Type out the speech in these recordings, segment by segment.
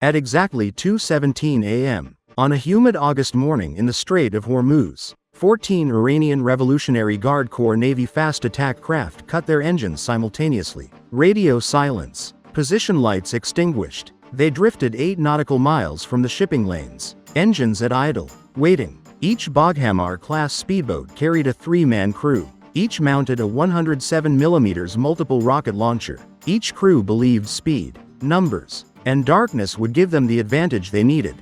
At exactly 2:17 a.m., on a humid August morning in the Strait of Hormuz, 14 Iranian Revolutionary Guard Corps Navy fast attack craft cut their engines simultaneously. Radio silence. Position lights extinguished. They drifted 8 nautical miles from the shipping lanes. Engines at idle, waiting. Each Baghamar-class speedboat carried a 3-man crew. Each mounted a 107mm multiple rocket launcher. Each crew believed speed, numbers, and darkness would give them the advantage they needed.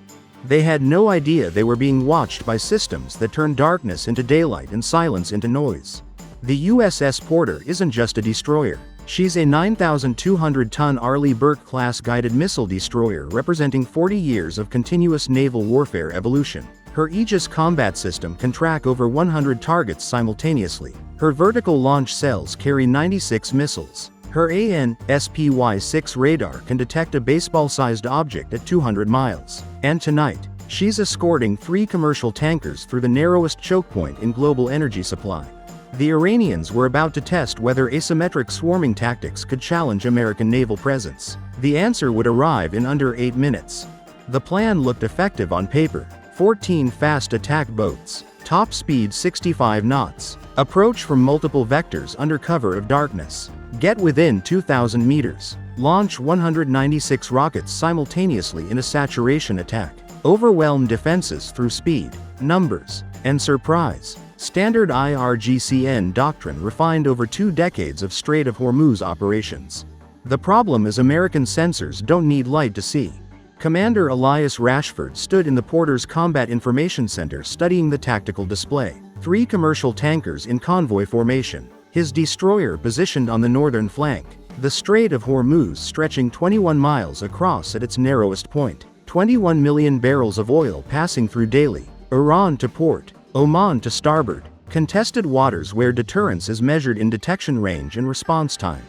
They had no idea they were being watched by systems that turn darkness into daylight and silence into noise. The USS Porter isn't just a destroyer. She's a 9,200-ton Arleigh Burke-class guided missile destroyer representing 40 years of continuous naval warfare evolution. Her Aegis combat system can track over 100 targets simultaneously. Her vertical launch cells carry 96 missiles. Her AN/SPY-6 radar can detect a baseball-sized object at 200 miles. And tonight, she's escorting 3 commercial tankers through the narrowest choke point in global energy supply. The Iranians were about to test whether asymmetric swarming tactics could challenge American naval presence. The answer would arrive in under 8 minutes. The plan looked effective on paper. 14 fast attack boats. Top speed 65 knots. Approach from multiple vectors under cover of darkness. Get within 2,000 meters. Launch 196 rockets simultaneously in a saturation attack. Overwhelm defenses through speed, numbers, and surprise. Standard IRGC doctrine refined over 2 decades of Strait of Hormuz operations. The problem is American sensors don't need light to see. Commander Elias Rashford stood in the Porter's Combat Information Center studying the tactical display. 3 commercial tankers in convoy formation. His destroyer positioned on the northern flank. The Strait of Hormuz stretching 21 miles across at its narrowest point. 21 million barrels of oil passing through daily. Iran to port. Oman to starboard. Contested waters where deterrence is measured in detection range and response time.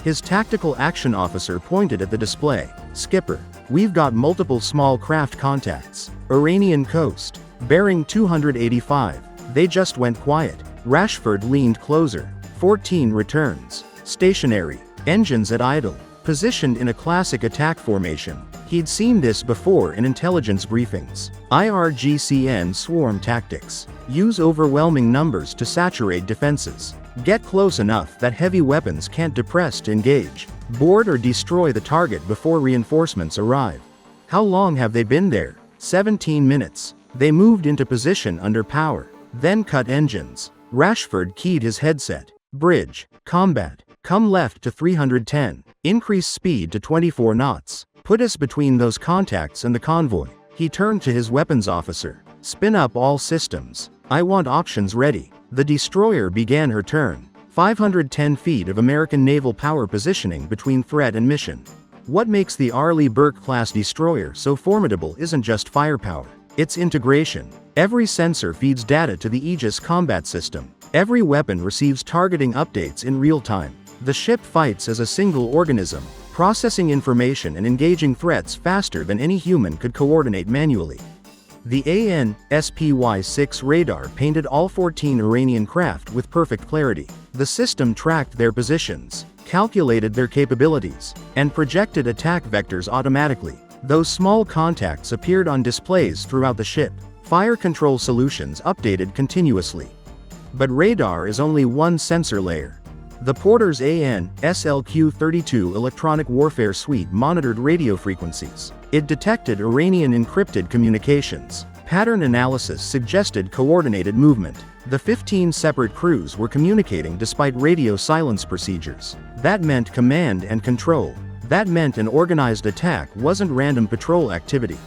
His tactical action officer pointed at the display. "Skipper, we've got multiple small craft contacts. Iranian coast. Bearing 285. They just went quiet." Rashford leaned closer. 14 returns. Stationary. Engines at idle. Positioned in a classic attack formation. He'd seen this before in intelligence briefings. IRGC swarm tactics. Use overwhelming numbers to saturate defenses. Get close enough that heavy weapons can't depress to engage. Board or destroy the target before reinforcements arrive. How long have they been there? 17 minutes. They moved into position under power. Then cut engines. Rashford keyed his headset. Bridge. Combat. Come left to 310. Increase speed to 24 knots. Put us between those contacts and the convoy. He turned to his weapons officer. Spin up all systems. I want options ready. The destroyer began her turn. 510 feet of American naval power positioning between threat and mission. What makes the Arleigh Burke-class destroyer so formidable isn't just firepower. It's integration. Every sensor feeds data to the Aegis combat system. Every weapon receives targeting updates in real time. The ship fights as a single organism, processing information and engaging threats faster than any human could coordinate manually. The AN/SPY-6 radar painted all 14 Iranian craft with perfect clarity. The system tracked their positions, calculated their capabilities, and projected attack vectors automatically. Those small contacts appeared on displays throughout the ship. Fire control solutions updated continuously. But radar is only one sensor layer. The Porter's AN/SLQ-32 electronic warfare suite monitored radio frequencies. It detected Iranian encrypted communications. Pattern analysis suggested coordinated movement. The 15 separate crews were communicating despite radio silence procedures. That meant command and control. That meant an organized attack wasn't random patrol activity.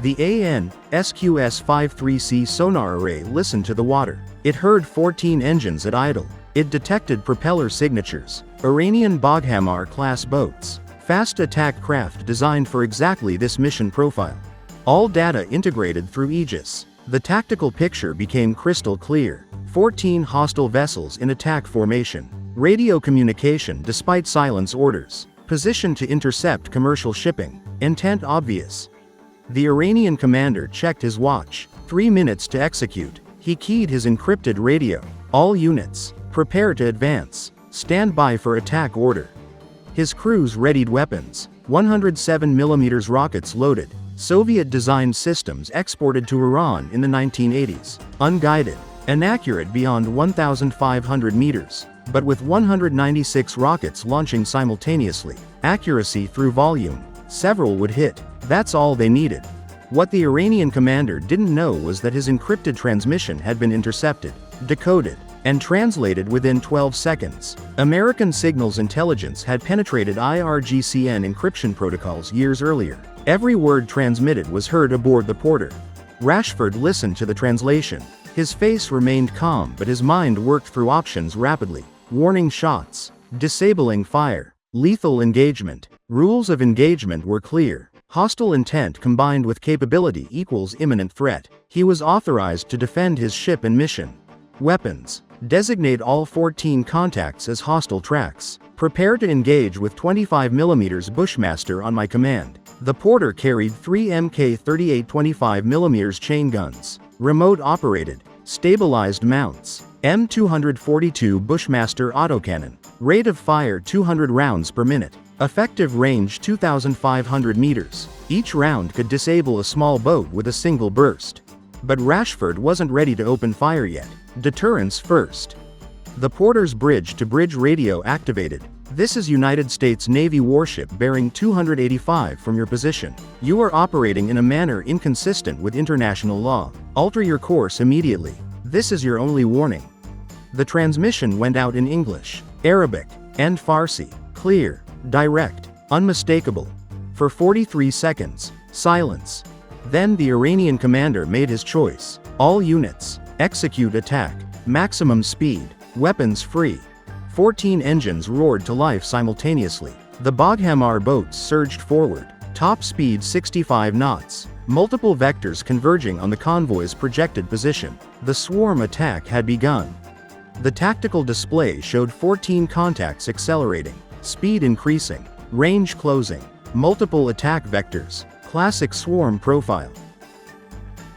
The AN/SQS-53C sonar array listened to the water. It heard 14 engines at idle. It detected propeller signatures. Iranian Baghamar-class boats. Fast attack craft designed for exactly this mission profile. All data integrated through Aegis. The tactical picture became crystal clear. 14 hostile vessels in attack formation. Radio communication despite silence orders. Position to intercept commercial shipping. Intent obvious. The Iranian commander checked his watch. 3 minutes to execute. He keyed his encrypted radio. All units, prepare to advance. Stand by for attack order. His crews readied weapons. 107mm rockets loaded, Soviet-designed systems exported to Iran in the 1980s, unguided, inaccurate beyond 1,500 meters, but with 196 rockets launching simultaneously, accuracy through volume, several would hit. That's all they needed. What the Iranian commander didn't know was that his encrypted transmission had been intercepted, decoded, and translated within 12 seconds. American signals intelligence had penetrated IRGC encryption protocols years earlier. Every word transmitted was heard aboard the Porter. Rashford listened to the translation. His face remained calm, but his mind worked through options rapidly. Warning shots, disabling fire, lethal engagement. Rules of engagement were clear. Hostile intent combined with capability equals imminent threat. He was authorized to defend his ship and mission. Weapons. Designate all 14 contacts as hostile tracks. Prepare to engage with 25mm Bushmaster on my command. The Porter carried 3 Mk-38 25mm chain guns, remote operated, stabilized mounts, M242 Bushmaster autocannon, rate of fire 200 rounds per minute, effective range 2,500 meters. Each round could disable a small boat with a single burst. But Rashford wasn't ready to open fire yet. Deterrence first. The Porter's bridge-to-bridge radio activated. This is United States Navy warship bearing 285 from your position. You are operating in a manner inconsistent with international law. Alter your course immediately. This is your only warning. The transmission went out in English, Arabic, and Farsi. Clear, direct, unmistakable. For 43 seconds, silence. Then the Iranian commander made his choice. All units, execute attack. Maximum speed, weapons free. 14 engines roared to life simultaneously. The Baghamar boats surged forward. Top speed 65 knots. Multiple vectors converging on the convoy's projected position. The swarm attack had begun. The tactical display showed 14 contacts accelerating, speed increasing, range closing, multiple attack vectors, classic swarm profile.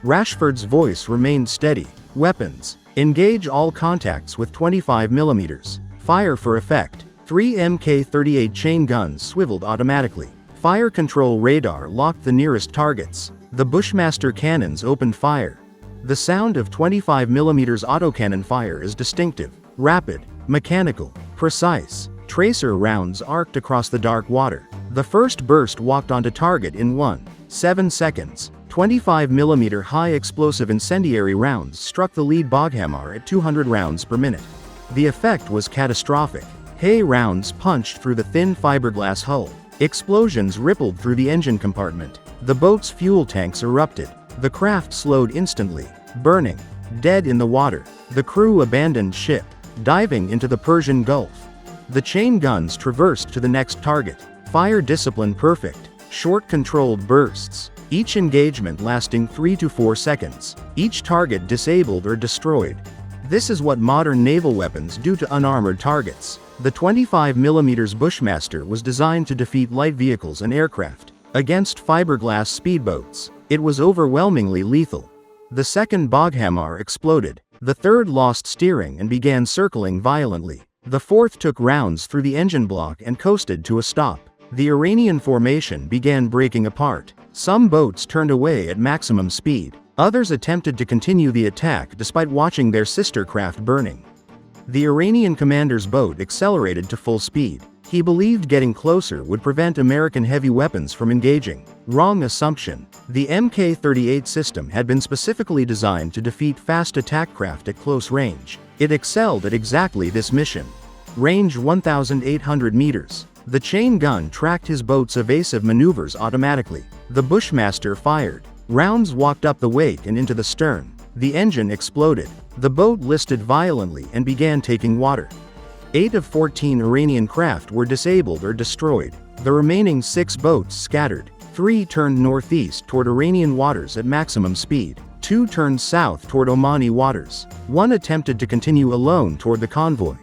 Rashford's voice remained steady. Weapons. Engage all contacts with 25mm. Fire for effect. 3 Mk-38 chain guns swiveled automatically. Fire control radar locked the nearest targets. The Bushmaster cannons opened fire. The sound of 25mm autocannon fire is distinctive, rapid, mechanical, precise. Tracer rounds arced across the dark water. The first burst walked onto target in 1.7 seconds. 25mm high explosive incendiary rounds struck the lead Baghamar at 200 rounds per minute. The effect was catastrophic. Hay rounds punched through the thin fiberglass hull. Explosions rippled through the engine compartment. The boat's fuel tanks erupted. The craft slowed instantly, burning, dead in the water. The crew abandoned ship, diving into the Persian Gulf. The chain guns traversed to the next target. Fire discipline perfect. Short controlled bursts. Each engagement lasting 3 to 4 seconds. Each target disabled or destroyed. This is what modern naval weapons do to unarmored targets. The 25mm Bushmaster was designed to defeat light vehicles and aircraft. Against fiberglass speedboats, it was overwhelmingly lethal. The second Baghamar exploded. The third lost steering and began circling violently. The fourth took rounds through the engine block and coasted to a stop. The Iranian formation began breaking apart. Some boats turned away at maximum speed. Others attempted to continue the attack despite watching their sister craft burning. The Iranian commander's boat accelerated to full speed. He believed getting closer would prevent American heavy weapons from engaging. Wrong assumption. The Mk-38 system had been specifically designed to defeat fast attack craft at close range. It excelled at exactly this mission. Range 1,800 meters. The chain gun tracked his boat's evasive maneuvers automatically. The Bushmaster fired. Rounds walked up the wake and into the stern. The engine exploded. The boat listed violently and began taking water. 8 of 14 Iranian craft were disabled or destroyed. The remaining 6 boats scattered. 3 turned northeast toward Iranian waters at maximum speed. 2 turned south toward Omani waters. 1 attempted to continue alone toward the convoy.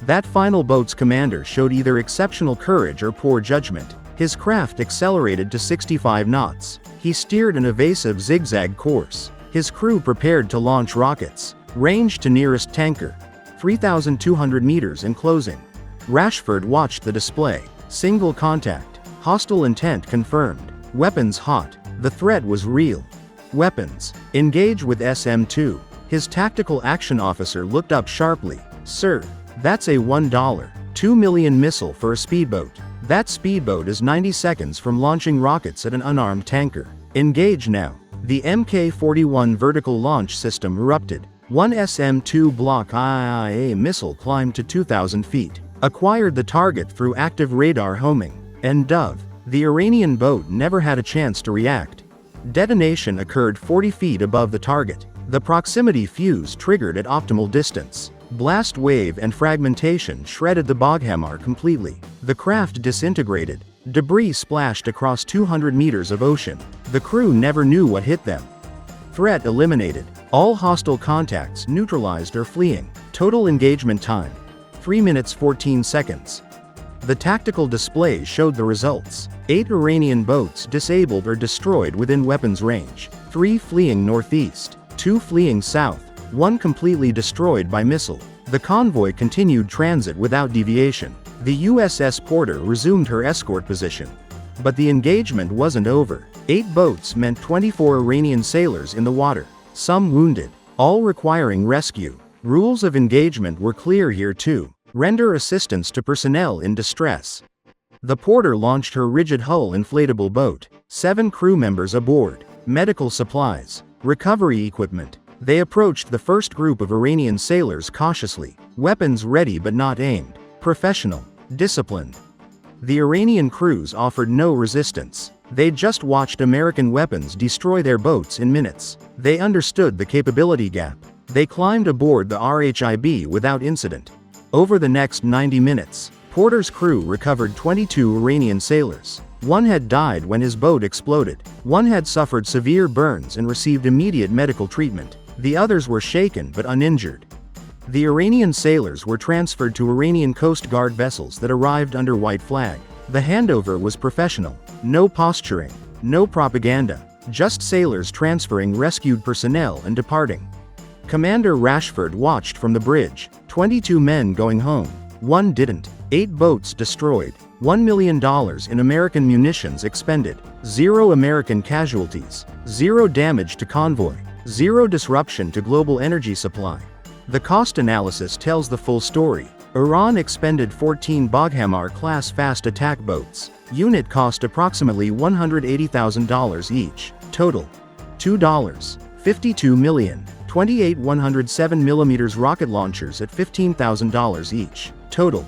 That final boat's commander showed either exceptional courage or poor judgment. His craft accelerated to 65 knots. He steered an evasive zigzag course. His crew prepared to launch rockets. Range to nearest tanker. 3,200 meters in closing. Rashford watched the display. Single contact. Hostile intent confirmed. Weapons hot. The threat was real. Weapons. Engage with SM-2. His tactical action officer looked up sharply. Sir, that's a $1.2 million missile for a speedboat. That speedboat is 90 seconds from launching rockets at an unarmed tanker. Engage now. The Mk-41 vertical launch system erupted. One SM-2 Block IIA missile climbed to 2,000 feet. Acquired the target through active radar homing. And dove. The Iranian boat never had a chance to react. Detonation occurred 40 feet above the target. The proximity fuse triggered at optimal distance. Blast wave and fragmentation shredded the Boghamar completely. The craft disintegrated. Debris splashed across 200 meters of ocean. The crew never knew what hit them. Threat eliminated. All hostile contacts neutralized or fleeing. Total engagement time: 3 minutes 14 seconds. The tactical display showed the results. 8 Iranian boats disabled or destroyed within weapons range. 3 fleeing northeast. 2 fleeing south. 1 completely destroyed by missile. The convoy continued transit without deviation. The USS Porter resumed her escort position. But the engagement wasn't over. 8 boats meant 24 Iranian sailors in the water, some wounded, all requiring rescue. Rules of engagement were clear here too. Render assistance to personnel in distress. The Porter launched her rigid hull inflatable boat. 7 crew members aboard. Medical supplies. Recovery equipment. They approached the first group of Iranian sailors cautiously. Weapons ready but not aimed. Professional. Disciplined. The Iranian crews offered no resistance. They just watched American weapons destroy their boats in minutes. They understood the capability gap. They climbed aboard the RHIB without incident. Over the next 90 minutes, Porter's crew recovered 22 Iranian sailors. 1 had died when his boat exploded. 1 had suffered severe burns and received immediate medical treatment. The others were shaken but uninjured. The Iranian sailors were transferred to Iranian Coast Guard vessels that arrived under white flag. The handover was professional. No posturing. No propaganda. Just sailors transferring rescued personnel and departing. Commander Rashford watched from the bridge. 22 men going home. 1 didn't. 8 boats destroyed. $1 million in American munitions expended. 0 American casualties. 0 damage to convoy. 0 disruption to global energy supply. The cost analysis tells the full story. Iran expended 14 Boghamar-class fast attack boats. Unit cost approximately $180,000 each. Total: $2. 52 million. 28 107mm rocket launchers at $15,000 each. Total: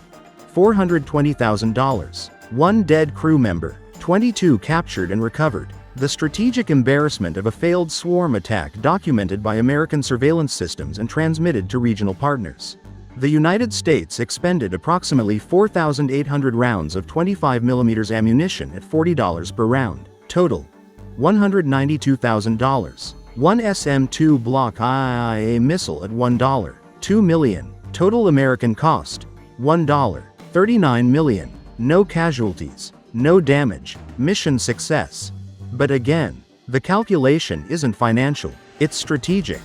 $420,000. 1 dead crew member. 22 captured and recovered. The strategic embarrassment of a failed swarm attack documented by American surveillance systems and transmitted to regional partners. The United States expended approximately 4,800 rounds of 25mm ammunition at $40 per round. Total: $192,000. 1 SM-2 Block IIA missile at $1.2 million. Total American cost: $1.39 million. No casualties. No damage. Mission success. But again, the calculation isn't financial, it's strategic.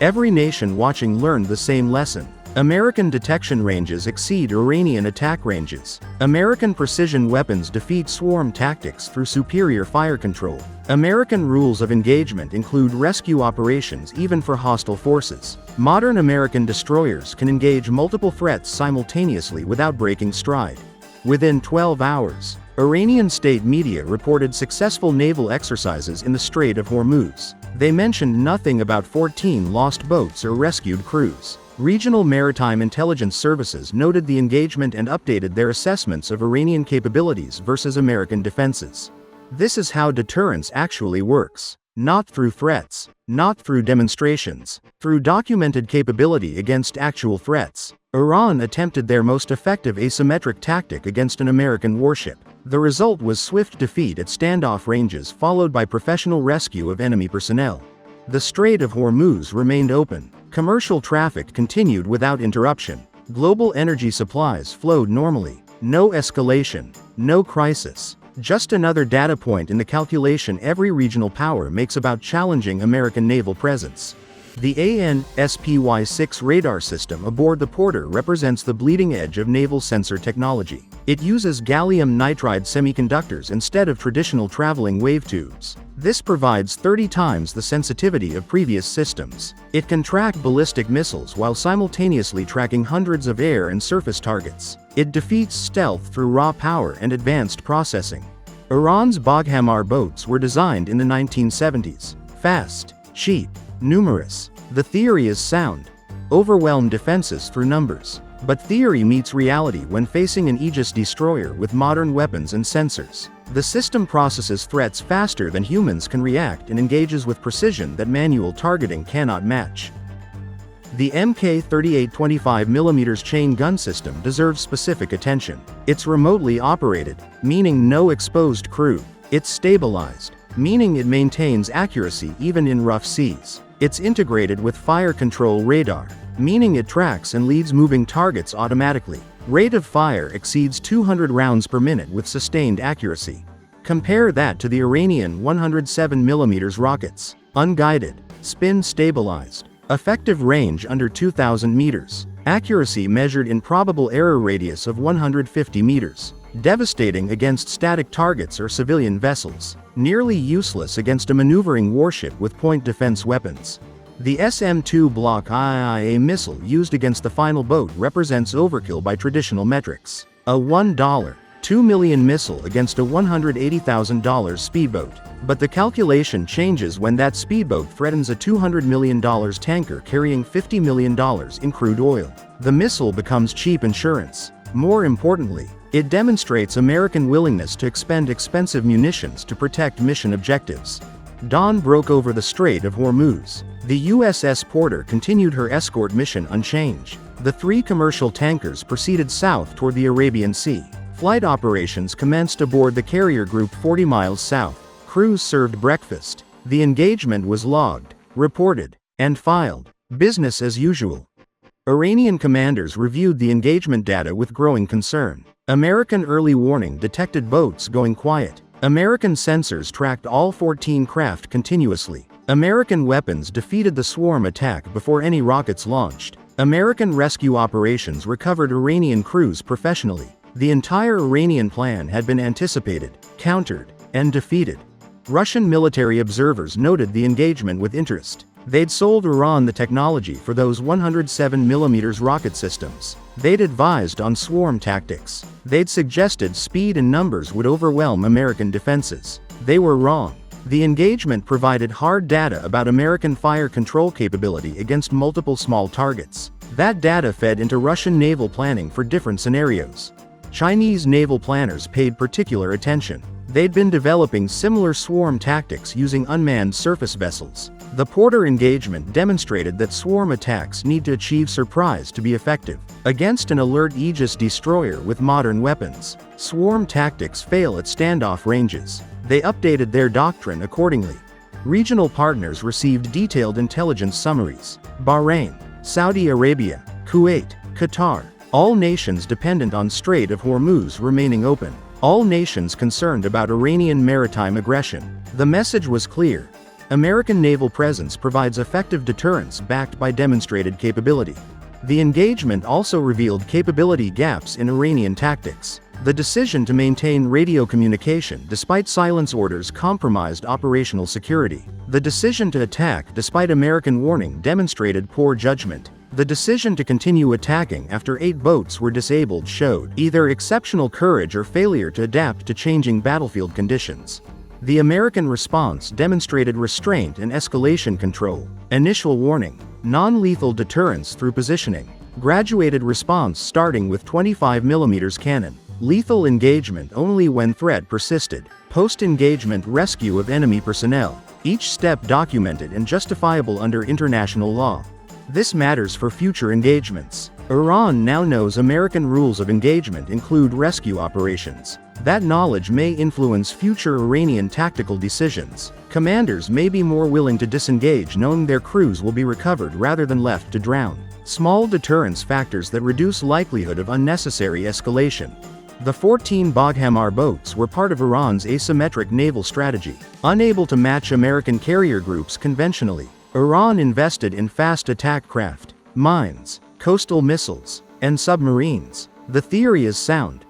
Every nation watching learned the same lesson. American detection ranges exceed Iranian attack ranges. American precision weapons defeat swarm tactics through superior fire control. American rules of engagement include rescue operations even for hostile forces. Modern American destroyers can engage multiple threats simultaneously without breaking stride. Within 12 hours, Iranian state media reported successful naval exercises in the Strait of Hormuz. They mentioned nothing about 14 lost boats or rescued crews. Regional maritime intelligence services noted the engagement and updated their assessments of Iranian capabilities versus American defenses. This is how deterrence actually works. Not through threats, not through demonstrations, through documented capability against actual threats. Iran attempted their most effective asymmetric tactic against an American warship. The result was swift defeat at standoff ranges followed by professional rescue of enemy personnel. The Strait of Hormuz remained open. Commercial traffic continued without interruption. Global energy supplies flowed normally. No escalation. No crisis. Just another data point in the calculation every regional power makes about challenging American naval presence. The AN/SPY-6 radar system aboard the Porter represents the bleeding edge of naval sensor technology. It uses gallium nitride semiconductors instead of traditional traveling wave tubes. This provides 30 times the sensitivity of previous systems. It can track ballistic missiles while simultaneously tracking hundreds of air and surface targets. It defeats stealth through raw power and advanced processing. Iran's Baghmar boats were designed in the 1970s. Fast, cheap, numerous. The theory is sound. Overwhelm defenses through numbers. But theory meets reality when facing an Aegis destroyer with modern weapons and sensors. The system processes threats faster than humans can react and engages with precision that manual targeting cannot match. The Mk-38 25mm chain gun system deserves specific attention. It's remotely operated, meaning no exposed crew. It's stabilized, meaning it maintains accuracy even in rough seas. It's integrated with fire control radar, meaning it tracks and leads moving targets automatically. Rate of fire exceeds 200 rounds per minute with sustained accuracy. Compare that to the Iranian 107mm rockets. Unguided, spin stabilized, effective range under 2,000 meters, accuracy measured in probable error radius of 150 meters, devastating against static targets or civilian vessels, nearly useless against a maneuvering warship with point defense weapons. The SM-2 Block IIA missile used against the final boat represents overkill by traditional metrics. A $1, $2 million missile against a $180,000 speedboat. But the calculation changes when that speedboat threatens a $200 million tanker carrying $50 million in crude oil. The missile becomes cheap insurance. More importantly, it demonstrates American willingness to expend expensive munitions to protect mission objectives. Dawn broke over the Strait of Hormuz. The USS Porter continued her escort mission unchanged. The 3 commercial tankers proceeded south toward the Arabian Sea. Flight operations commenced aboard the carrier group 40 miles south. Crews served breakfast. The engagement was logged, reported, and filed. Business as usual. Iranian commanders reviewed the engagement data with growing concern. American early warning detected boats going quiet. American sensors tracked all 14 craft continuously. American weapons defeated the swarm attack before any rockets launched. American rescue operations recovered Iranian crews professionally. The entire Iranian plan had been anticipated, countered, and defeated. Russian military observers noted the engagement with interest. They'd sold Iran the technology for those 107mm rocket systems. They'd advised on swarm tactics. They'd suggested speed and numbers would overwhelm American defenses. They were wrong. The engagement provided hard data about American fire control capability against multiple small targets. That data fed into Russian naval planning for different scenarios. Chinese naval planners paid particular attention. They'd been developing similar swarm tactics using unmanned surface vessels. The Porter engagement demonstrated that swarm attacks need to achieve surprise to be effective. Against an alert Aegis destroyer with modern weapons, swarm tactics fail at standoff ranges. They updated their doctrine accordingly. Regional partners received detailed intelligence summaries. Bahrain, Saudi Arabia, Kuwait, Qatar, all nations dependent on Strait of Hormuz remaining open. All nations concerned about Iranian maritime aggression. The message was clear. American naval presence provides effective deterrence backed by demonstrated capability. The engagement also revealed capability gaps in Iranian tactics. The decision to maintain radio communication despite silence orders compromised operational security. The decision to attack despite American warning demonstrated poor judgment. The decision to continue attacking after 8 boats were disabled showed either exceptional courage or failure to adapt to changing battlefield conditions. The American response demonstrated restraint and escalation control. Initial warning, non-lethal deterrence through positioning, graduated response starting with 25mm cannon, lethal engagement only when threat persisted, post-engagement rescue of enemy personnel, each step documented and justifiable under international law. This matters for future engagements. Iran now knows American rules of engagement include rescue operations. That knowledge may influence future Iranian tactical decisions. Commanders may be more willing to disengage knowing their crews will be recovered rather than left to drown. Small deterrence factors that reduce likelihood of unnecessary escalation. The 14 Baghmar boats were part of Iran's asymmetric naval strategy. Unable to match American carrier groups conventionally, Iran invested in fast attack craft, mines, coastal missiles, and submarines. The theory is sound.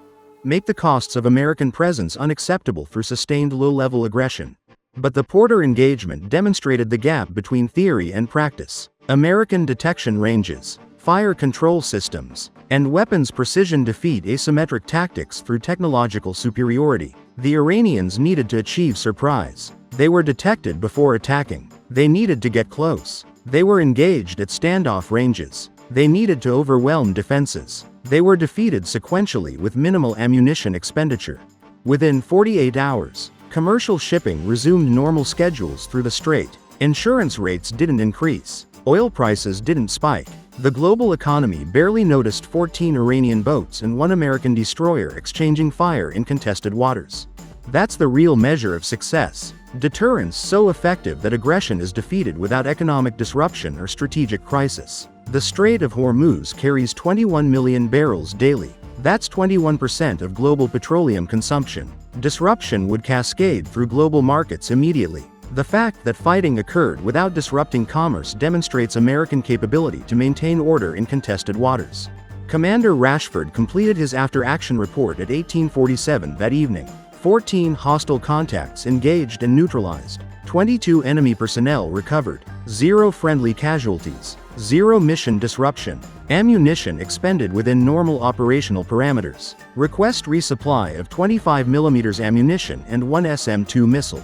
make the costs of American presence unacceptable through sustained low-level aggression. But the Porter engagement demonstrated the gap between theory and practice. American detection ranges, fire control systems, and weapons precision defeat asymmetric tactics through technological superiority. The Iranians needed to achieve surprise. They were detected before attacking. They needed to get close. They were engaged at standoff ranges. They needed to overwhelm defenses. They were defeated sequentially with minimal ammunition expenditure. Within 48 hours, commercial shipping resumed normal schedules through the strait. Insurance rates didn't increase. Oil prices didn't spike. The global economy barely noticed 14 Iranian boats and 1 American destroyer exchanging fire in contested waters. That's the real measure of success. Deterrence so effective that aggression is defeated without economic disruption or strategic crisis. The Strait of Hormuz carries 21 million barrels daily. That's 21% of global petroleum consumption. Disruption would cascade through global markets immediately. The fact that fighting occurred without disrupting commerce demonstrates American capability to maintain order in contested waters. Commander Rashford completed his after-action report at 1847 that evening. 14 hostile contacts engaged and neutralized. 22 enemy personnel recovered. 0 friendly casualties. 0 mission disruption. Ammunition expended within normal operational parameters. Request resupply of 25mm ammunition and 1 SM-2 missile.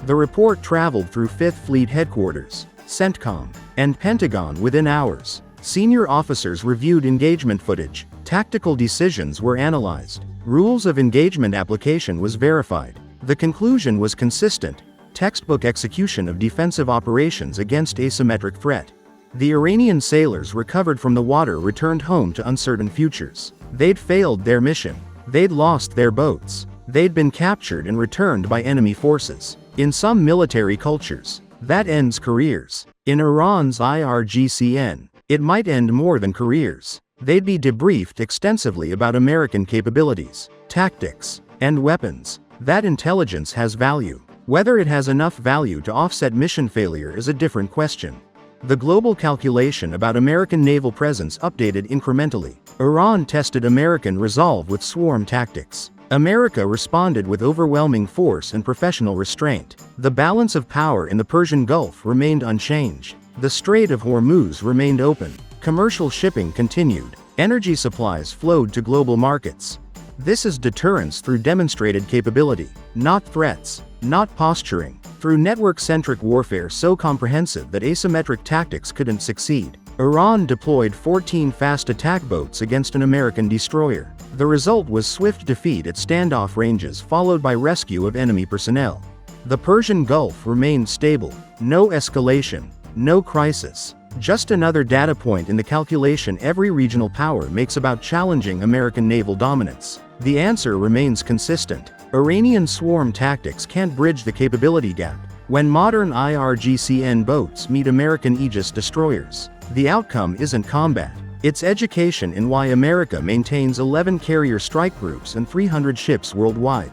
The report traveled through 5th Fleet Headquarters, CENTCOM, and Pentagon within hours. Senior officers reviewed engagement footage. Tactical decisions were analyzed. Rules of engagement application was verified. The conclusion was consistent. Textbook execution of defensive operations against asymmetric threat. The Iranian sailors recovered from the water returned home to uncertain futures. They'd failed their mission. They'd lost their boats. They'd been captured and returned by enemy forces. In some military cultures, that ends careers. In Iran's IRGC, it might end more than careers. They'd be debriefed extensively about American capabilities, tactics, and weapons. That intelligence has value. Whether it has enough value to offset mission failure is a different question. The global calculation about American naval presence updated incrementally. Iran tested American resolve with swarm tactics. America responded with overwhelming force and professional restraint. The balance of power in the Persian Gulf remained unchanged. The Strait of Hormuz remained open. Commercial shipping continued. Energy supplies flowed to global markets. This is deterrence through demonstrated capability, not threats, not posturing. Through network-centric warfare so comprehensive that asymmetric tactics couldn't succeed. Iran deployed 14 fast attack boats against an American destroyer. The result was swift defeat at standoff ranges followed by rescue of enemy personnel. The Persian Gulf remained stable. No escalation, no crisis. Just another data point in the calculation every regional power makes about challenging American naval dominance. The answer remains consistent. Iranian swarm tactics can't bridge the capability gap. When modern IRGC boats meet American Aegis destroyers, the outcome isn't combat. It's education in why America maintains 11 carrier strike groups and 300 ships worldwide.